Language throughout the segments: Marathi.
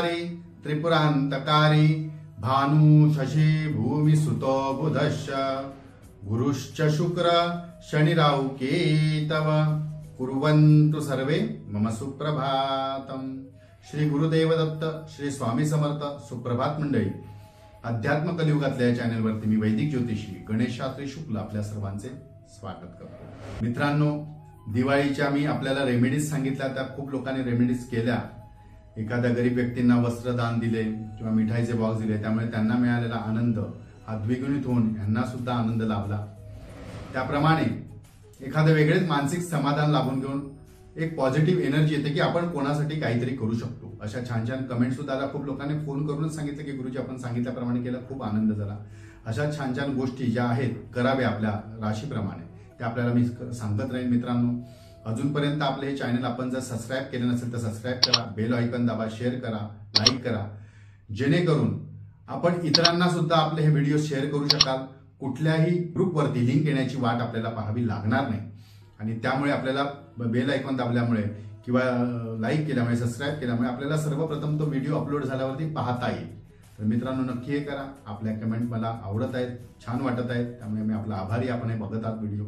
संहारी त्रिपुरांतकारी भानु शशी भूमि सुतो बुधश्च गुरुश्च शुक्र शनि राहु केतव कुर्वन्तु सर्वे मम सुप्रभातम। श्री गुरुदेव दत्त, श्री स्वामी समर्थ। सुप्रभात मंडळी, अध्यात्म कलियुगातल्या या चॅनलवरती मी वैदिक ज्योतिषी गणेश शास्त्री शुक्ल आपल्या सर्वांचे स्वागत करतो। मित्रांनो, दिवाळीच्या मी आपल्याला रेमेडीज सांगितल्या, त्या खूप लोकांनी रेमेडीज केल्या। एखाद्या गरीब व्यक्तींना वस्त्रदान दिले किंवा मिठाईचे बॉक्स दिले, त्यामुळे त्यांना मिळालेला आनंद हा द्विगुणित होऊन यांना सुद्धा आनंद लाभला। त्याप्रमाणे एखादं वेगळेच मानसिक समाधान लाभून घेऊन एक पॉझिटिव्ह एनर्जी येते की आपण कोणासाठी काहीतरी करू शकतो। अशा छान छान कमेंट सुद्धा आल्या। खूप लोकांनी फोन करूनच सांगितलं की गुरुजी आपण सांगितल्याप्रमाणे केलं, खूप आनंद झाला। अशा छान छान गोष्टी ज्या आहेत कराव्या आपल्या राशीप्रमाणे, त्या आपल्याला मी सांगत राहीन। मित्रांनो, अजूनपर्यंत आपले हे चॅनल आपण जर सबस्क्राईब केले नसेल तर सबस्क्राईब करा, बेल आयकॉन दाबा, शेअर करा, लाईक करा, जेणेकरून आपण इतरांना सुद्धा आपले हे व्हिडिओ शेअर करू शकाल। कुठल्याही ग्रुपवरती लिंक येण्याची वाट आपल्याला पाहावी लागणार नाही आणि त्यामुळे आपल्याला बेल आयकॉन दाबल्यामुळे किंवा लाईक केल्यामुळे, सबस्क्राईब केल्यामुळे आपल्याला सर्वप्रथम तो व्हिडिओ अपलोड झाल्यावरती पाहता येईल। तर मित्रांनो, नक्की हे करा। आपल्या कमेंट मला आवडत आहेत, छान वाटत आहेत, त्यामुळे मी आपला आभारी। आपण हे बघत आहात व्हिडिओ।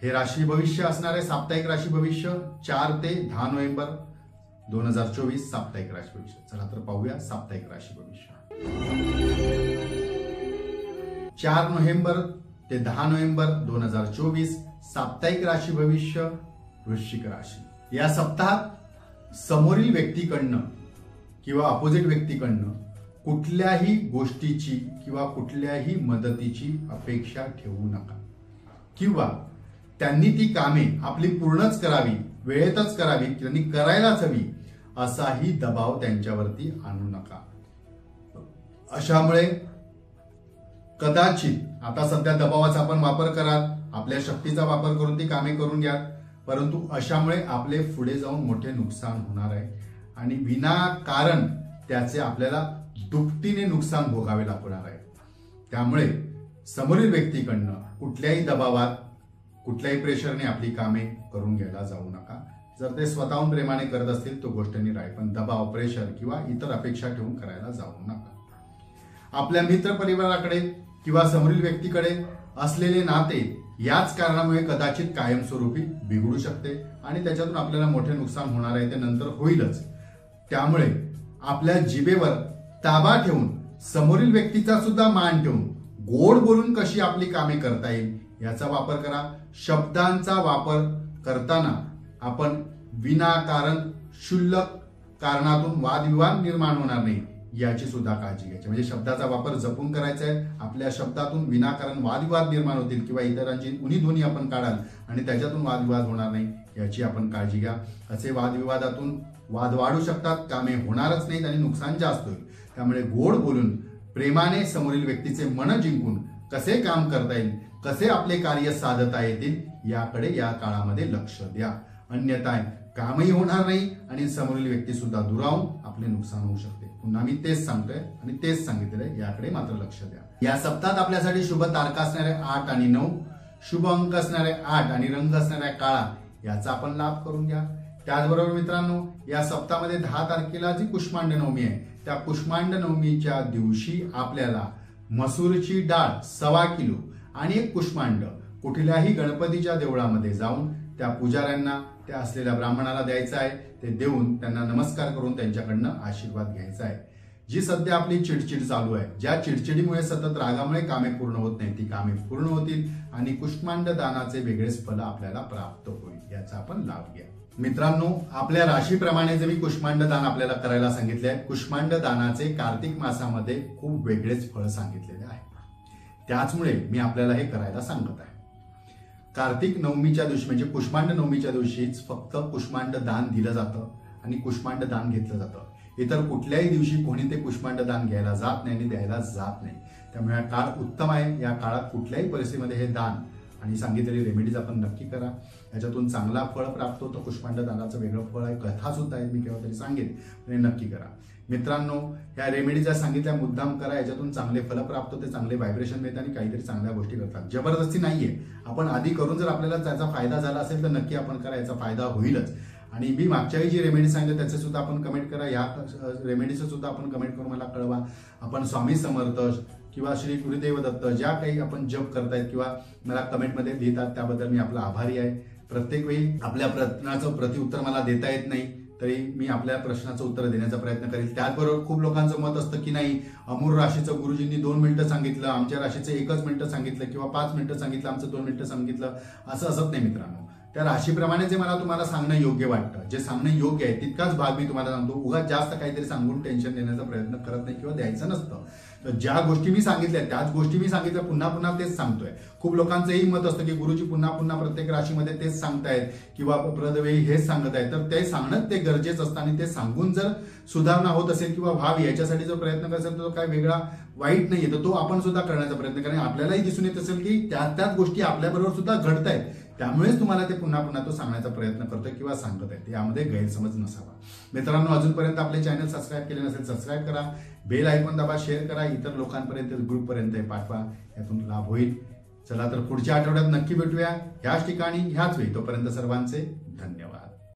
हे राशी भविष्य असणार आहे, साप्ताहिक राशी भविष्य 4 ते 10 नोव्हेंबर 2024 साप्ताहिक राशी भविष्य। चला तर पाहूया साप्ताहिक राशी भविष्य। 4 नोव्हेंबर ते 10 नोव्हेंबर 2024 साप्ताहिक राशी भविष्य वृश्चिक राशी। या सप्ताहात समोरील व्यक्तीकडनं किंवा अपोजिट व्यक्तीकडनं कुठल्याही गोष्टीची किंवा कुठल्याही मदतीची अपेक्षा ठेवू नका, किंवा त्यांनी ती कामे आपली पूर्णच करावी, वेळेतच करावी, त्यांनी करायलाच हवी असाही दबाव त्यांच्यावरती आणू नका। अशामुळे कदाचित आता सध्या दबावाचा आपण वापर कराल, आपल्या शक्तीचा वापर करून ती कामे करून घ्या, परंतु अशामुळे आपले पुढे जाऊन मोठे नुकसान होणार आहे आणि विनाकारण त्याचे आपल्याला दुपटीने नुकसान भोगावे लागणार आहे। त्यामुळे समोरील व्यक्तीकडनं कुठल्याही दबावात, कुठल्याही प्रेशरने आपली कामे करून घ्यायला जाऊ नका। जर ते स्वतःहून प्रेमाने करत असतील तो गोष्ट निराळी, पण दबाव, प्रेशर किंवा इतर अपेक्षा ठेवून करायला जाऊ नका। आपल्या मित्र परिवाराकडे किंवा समोरील व्यक्तीकडे असलेले नाते याच कारणामुळे कदाचित कायमस्वरूपी बिघडू शकते आणि त्याच्यातून आपल्याला मोठे नुकसान होणार आहे, ते नंतर होईलच। त्यामुळे आपल्या जिभेवर ताबा ठेवून, समोरील व्यक्तीचा सुद्धा मान ठेवून गोड बोलून कशी आपली कामे करता येईल याचा वापर करा। शब्दांचा वापर करताना आपण विनाकारण, क्षुल्लक कारणातून वादविवाद निर्माण होणार नाही याची सुद्धा काळजी घ्यायची। म्हणजे शब्दाचा वापर जपून करायचा आहे। आपल्या शब्दातून विनाकारण वादविवाद निर्माण होतील किंवा इतरांची उणीधुणी आपण काढाल आणि त्याच्यातून वादविवाद होणार नाही याची आपण काळजी घ्या। असे वादविवादातून वाद वाढू शकतात, कामे होणारच नाहीत आणि नुकसान जास्त होईल। त्यामुळे गोड बोलून, प्रेमाने समोरील व्यक्तीचे मन जिंकून कसे काम करता येईल, कसे आपले कार्य साधता येतील याकडे या काळामध्ये लक्ष द्या। अन्यथा कामही होणार नाही आणि समोरील व्यक्ती सुद्धा दुरावून आपले नुकसान होऊ शकते। पुन्हा मी तेच सांगतोय आणि तेच सांगितलंय, याकडे मात्र लक्ष द्या। या सप्ताहात आपल्यासाठी शुभ तारखा असणारे 8 आणि 9, शुभ अंक असणारे 8 आणि रंग असणाऱ्या काळा याचा आपण लाभ करून घ्या। त्याचबरोबर मित्रांनो, या सप्ताहामध्ये 10 तारखेला जी कुष्मांड नवमी आहे, त्या कुष्मांड नवमीच्या दिवशी आपल्याला मसूरची डाळ 1.25 किलो आणि एक कुष्मांड कुठल्याही गणपतीच्या देवळामध्ये जाऊन त्या पुजाऱ्यांना, त्या असलेल्या ब्राह्मणाला द्यायचं आहे। ते देऊन त्यांना नमस्कार करून त्यांच्याकडनं आशीर्वाद घ्यायचा आहे। जी सध्या आपली चिडचिड चालू आहे, ज्या चिडचिडीमुळे, सतत रागामुळे कामे पूर्ण होत नाही, ती कामे पूर्ण होतील आणि कुष्मांड दानाचे वेगळेच फल आपल्याला प्राप्त होईल, याचा आपण लाभ घ्या। मित्रांनो, आपल्या राशीप्रमाणे जे मी कुष्मांड दान आपल्याला करायला सांगितले आहे, कुष्मांड दानाचे कार्तिक मासामध्ये खूप वेगळेच फळ सांगितलेले आहे। त्याचमुळे मी आपल्याला हे करायला सांगत आहे। कार्तिक नवमीच्या दिवशी म्हणजे कुष्मांड नवमीच्या दिवशीच फक्त कुष्मांड दान दिलं जातं आणि कुष्मांड दान घेतलं जातं। इतर कुठल्याही दिवशी कोणी ते कुष्मांड दान घ्यायला जात नाही आणि द्यायला जात नाही। त्यामुळे हा काळ उत्तम आहे। या काळात कुठल्याही परिस्थितीमध्ये हे दान आणि सांगितलेली रेमेडीज आपण नक्की करा, याच्यातून चांगला फळ प्राप्त होतं। कुष्मांड दानाचं वेगळं फळ आहे, कथा सुद्धा आहे, मी केव्हा तरी सांगेन, म्हणजे नक्की करा। मित्रांनो, या रेमेडीज सांगितल्या मुद्दाम करा, याच्यातून चांगले फल प्राप्त होते, चांगले व्हायब्रेशन मिळते आणि काहीतरी चांगल्या गोष्टी करतात। जबरदस्ती नाहीये, आपण आधी करून जर आपल्याला त्याचा फायदा झाला असेल तर नक्की आपण करा, याचा फायदा होईलच। आणि मी मागच्या वेळी जी रेमेडी सांगितलं त्याचे सुद्धा आपण कमेंट करा, या रेमेडीचं सुद्धा आपण कमेंट करून मला कळवा. आपण स्वामी समर्थ किंवा श्री गुरुदेव दत्त ज्या काही आपण जप करतायत किंवा मला कमेंटमध्ये लिहितात त्याबद्दल मी आपला आभारी आहे. प्रत्येक वेळी आपल्या प्रश्नाचं प्रतिउत्तर मला देता येत नाही, तरी मी आपल्या प्रश्नाचं उत्तर देण्याचा प्रयत्न करेल. त्याचबरोबर खूप लोकांचं मत असतं की नाही, अमूर राशीचं गुरुजींनी 2 मिनिटं सांगितलं, आमच्या राशीचं 1 मिनिटं सांगितलं किंवा 5 मिनिटं सांगितलं, आमचं 2 मिनिटं सांगितलं, असं असत नाही मित्रांनो. त्या राशीप्रमाणे जे मला तुम्हाला सांगणं योग्य वाटतं, जे सांगणं योग्य आहे तितकाच भाग मी तुम्हाला सांगतो. उगाच जास्त काहीतरी सांगून टेन्शन देण्याचा प्रयत्न करत नाही किंवा द्यायचं नसतं. तर ज्या गोष्टी मी सांगितल्या त्याच गोष्टी मी सांगितल्या, पुन्हा पुन्हा तेच सांगतोय. खूप लोकांचंही मत असतं की गुरुजी पुन्हा पुन्हा प्रत्येक राशीमध्ये तेच सांगतायत किंवा प्रदवेळी हेच सांगत आहेत. तर ते सांगणं ते गरजेचं असतं आणि ते सांगून जर सुधारणा होत असेल किंवा व्हावी याच्यासाठी जर प्रयत्न करत असेल तर तो काय वेगळा वाईट नाहीये, तर तो आपण सुद्धा करण्याचा प्रयत्न करेन. आपल्यालाही दिसून येत असेल की त्याच गोष्टी आपल्याबरोबर सुद्धा घडतायत, त्यामुळेच तुम्हाला ते पुन्हा पुन्हा तो सांगण्याचा प्रयत्न करतोय किंवा सांगत आहे. यामध्ये गैरसमज नसावा. मित्रांनो, अजूनपर्यंत आपले चॅनल सबस्क्राईब केले नसेल सबस्क्राईब करा, बेल आयकॉन दाबा, शेअर करा, इतर लोकांपर्यंत ग्रुपपर्यंत पाठवा, यातून लाभ होईल. चला तर पुढच्या आठवड्यात नक्की भेटूया ह्याच ठिकाणी ह्याच वेळी. तोपर्यंत सर्वांचे धन्यवाद.